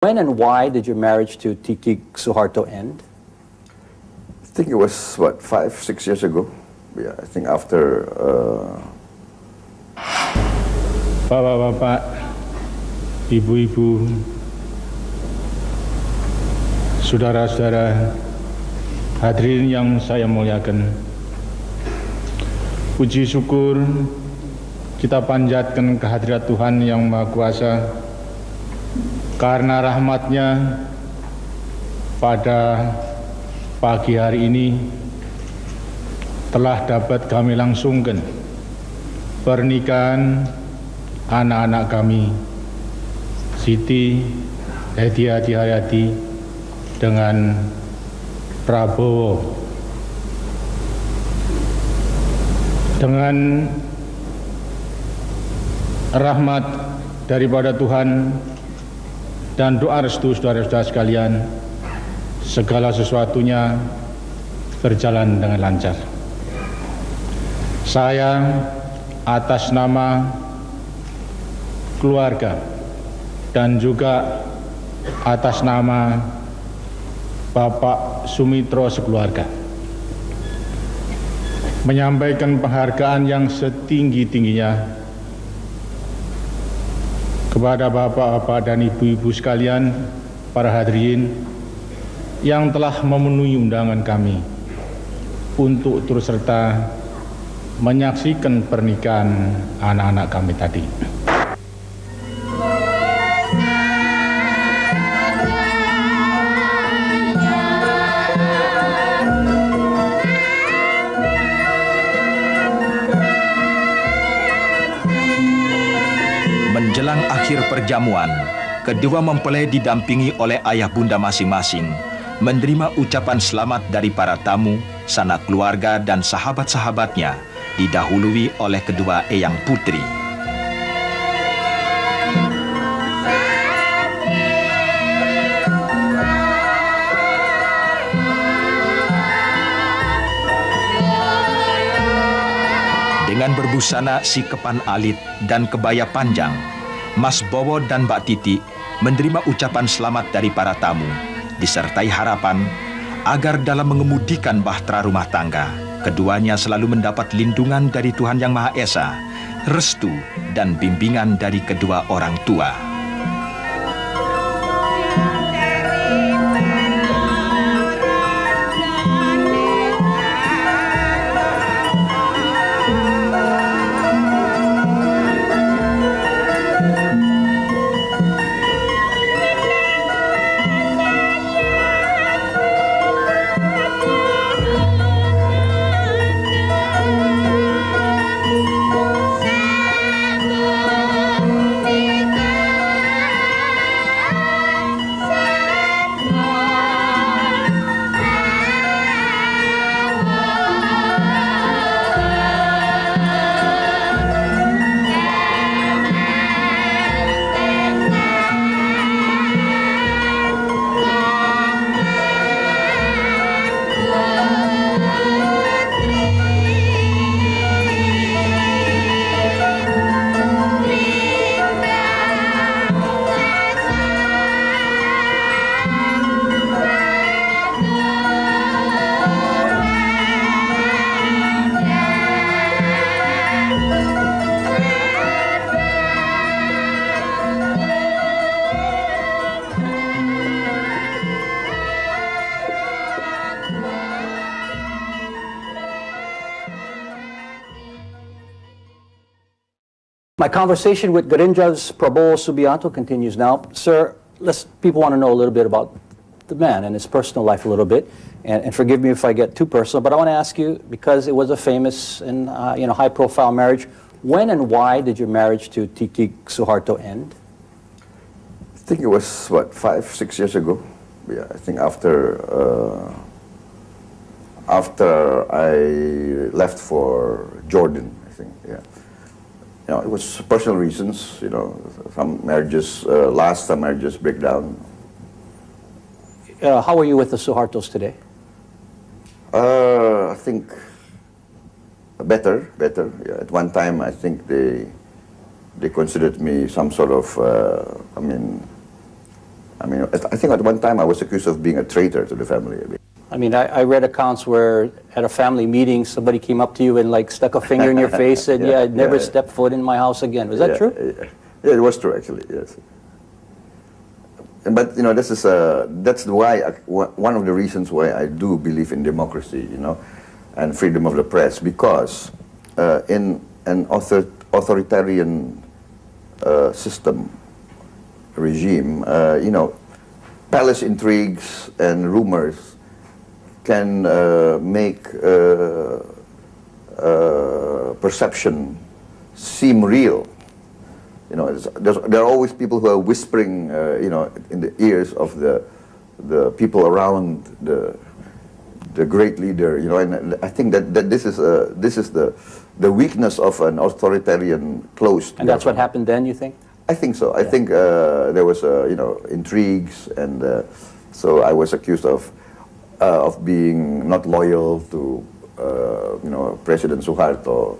When and why did your marriage to Titik Suharto end? I think it was, what, 5-6 years ago? Yeah, I think after... Bapak-bapak, ibu-ibu, saudara-saudara, hadirin yang saya muliakan, puji syukur kita panjatkan kehadirat Tuhan yang Maha Kuasa, karena rahmat-Nya pada pagi hari ini telah dapat kami langsungkan pernikahan anak-anak kami, Siti Hediati Hayati dengan Prabowo. Dengan rahmat daripada Tuhan dan doa restu saudara-saudara sekalian, segala sesuatunya berjalan dengan lancar. Saya atas nama keluarga dan juga atas nama Bapak Sumitro sekeluarga menyampaikan penghargaan yang setinggi-tingginya kepada bapak-bapak dan ibu-ibu sekalian, para hadirin yang telah memenuhi undangan kami untuk turut serta menyaksikan pernikahan anak-anak kami tadi. Menjelang akhir perjamuan, kedua mempelai didampingi oleh ayah bunda masing-masing menerima ucapan selamat dari para tamu, sanak keluarga dan sahabat-sahabatnya, didahului oleh kedua eyang putri. Dengan berbusana sikepan alit dan kebaya panjang, Mas Bowo dan Mbak Titik menerima ucapan selamat dari para tamu, disertai harapan agar dalam mengemudikan bahtera rumah tangga, keduanya selalu mendapat lindungan dari Tuhan Yang Maha Esa, restu dan bimbingan dari kedua orang tua. My conversation with Gerindras Prabowo Subianto continues now. Sir, people want to know a little bit about the man and his personal life a little bit. And forgive me if I get too personal, but I want to ask you, because it was a famous and high-profile marriage, when and why did your marriage to Titik Suharto end? I think it was, what, 5-6 years ago? Yeah, I think after I left for Jordan, I think, yeah. It was personal reasons, some marriages last, some marriages break down. How are you with the Suhartos today? I think better. Yeah, at one time, I think they considered me some sort of, I mean, I think at one time I was accused of being a traitor to the family. I mean, I read accounts where at a family meeting, somebody came up to you and like stuck a finger in your face and said, I'd never step foot in my house again. Was that true? Yeah, it was true actually, yes. But, you know, this is, that's why, one of the reasons why I do believe in democracy, you know, and freedom of the press, because in an authoritarian system, regime, you know, palace intrigues and rumors can make perception seem real. You know, there are always people who are whispering, you know, in the ears of the people around the great leader. You know, and I think that this is the weakness of an authoritarian closed. And that's what happened then, you think? I think so. I think there was, you know, intrigues, and so I was accused of being not loyal to, you know, President Suharto.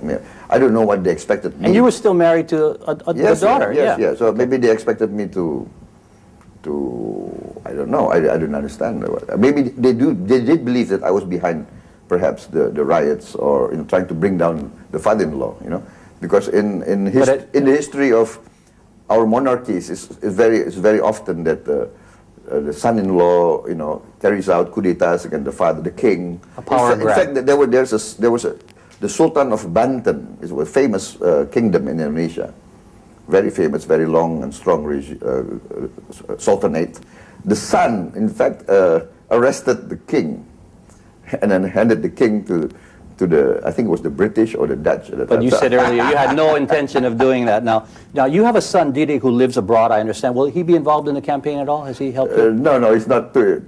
I don't know what they expected me. And you were still married to a daughter, yes. So maybe they expected me to I don't know. I don't understand. Maybe they did believe that I was behind, perhaps the riots, or, you know, trying to bring down the father-in-law. You know, because in the history of our monarchies, it's very often that the son-in-law, you know, carries out coup d'états against the father, the king. A power grab. In fact, there was the Sultan of Banten. It was a famous kingdom in Indonesia, very famous, very long and strong sultanate. The son, in fact, arrested the king, and then handed the king to the, I think it was the British or the Dutch. But you said earlier you had no intention of doing that. Now you have a son, Titik, who lives abroad, I understand. Will he be involved in the campaign at all? Has he helped you? No, he's not too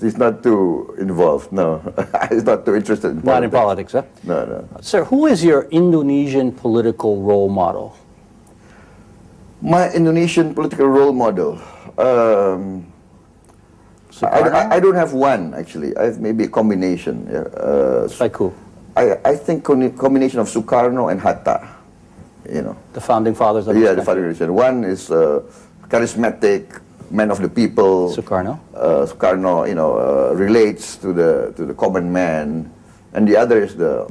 involved, no. He's not too interested in politics. Not in politics, huh? No. Sir, who is your Indonesian political role model? My Indonesian political role model? I don't have one, actually. I have maybe a combination. Like who? I think combination of Sukarno and Hatta, you know. The founding fathers of the founding generation. One is charismatic, man of the people. Sukarno. Sukarno, you know, relates to the common man, and the other is the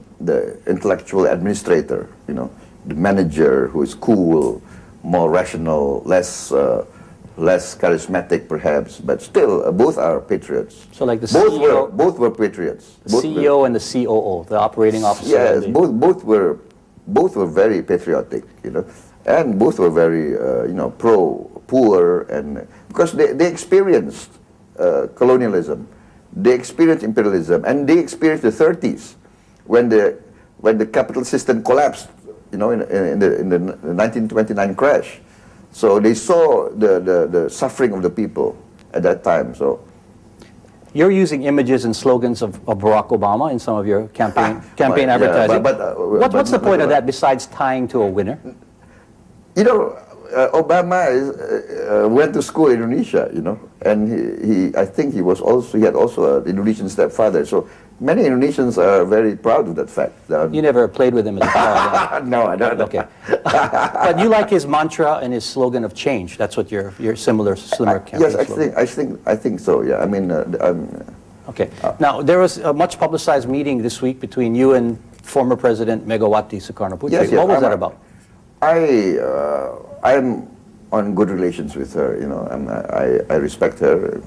intellectual administrator, you know, the manager who is cool, more rational, less charismatic perhaps, but still both are patriots. So like the CEO, both were patriots. The CEO and the COO, the operating officer. Yes, both were very patriotic, you know, and both were very you know, pro-poor, and because they experienced colonialism, they experienced imperialism, and they experienced the 30s when the capital system collapsed, you know, in the 1929 crash. So they saw the suffering of the people at that time. So you're using images and slogans of Barack Obama in some of your campaign advertising. What's the point of that besides tying to a winner? You know, Obama went to school in Indonesia, you know, and I think he had also an Indonesian stepfather. So many Indonesians are very proud of that fact. You never played with him as a child? No, I don't. Okay. But you like his mantra and his slogan of change. That's what your similar campaign yes, slogan. I think so. Yeah, I mean. Okay. Now there was a much publicized meeting this week between you and former President Megawati Sukarno-Putri. Yes, what was that about? I am on good relations with her. You know, I respect her.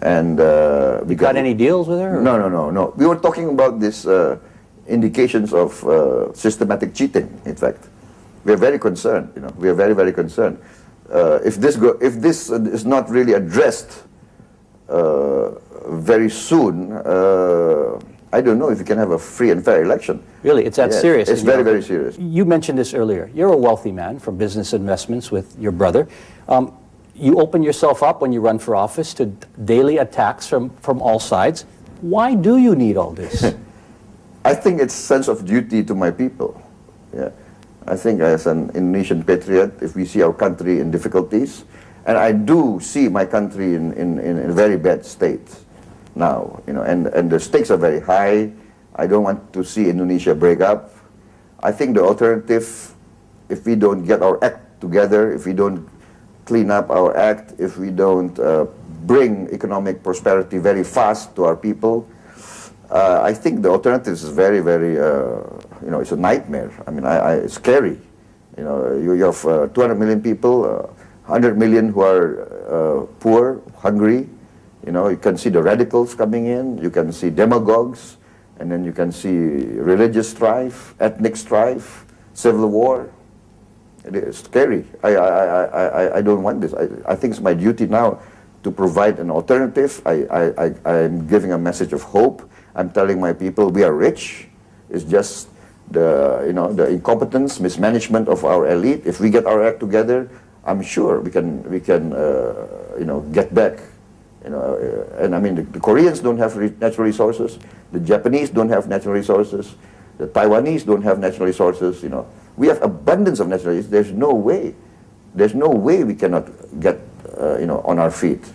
And you got any deals with her? No. We were talking about this indications of systematic cheating. In fact, we are very concerned. You know, we are very, very concerned. If this is not really addressed very soon, I don't know if you can have a free and fair election. Really, it's that serious? It's very, very serious. You mentioned this earlier. You're a wealthy man from business investments with your brother. You open yourself up when you run for office to daily attacks from all sides. Why do you need all this? I think it's sense of duty to my people. Yeah, I think as an Indonesian patriot, if we see our country in difficulties, and I do see my country in a very bad state now, you know, and the stakes are very high. I don't want to see Indonesia break up. I think the alternative, if we don't get our act together, if we don't clean up our act, if we don't bring economic prosperity very fast to our people. I think the alternatives is very, very, it's a nightmare. I mean, it's scary. You have 200 million people, 100 million who are poor, hungry. You can see the radicals coming in, you can see demagogues, and then you can see religious strife, ethnic strife, civil war. It is scary. I don't want this. I think it's my duty now to provide an alternative. I'm giving a message of hope. I'm telling my people we are rich. It's just the incompetence, mismanagement of our elite. If we get our act together, I'm sure we can get back. And I mean the Koreans don't have natural resources. The Japanese don't have natural resources. The Taiwanese don't have natural resources. We have abundance of natural resources. There's no way we cannot get on our feet.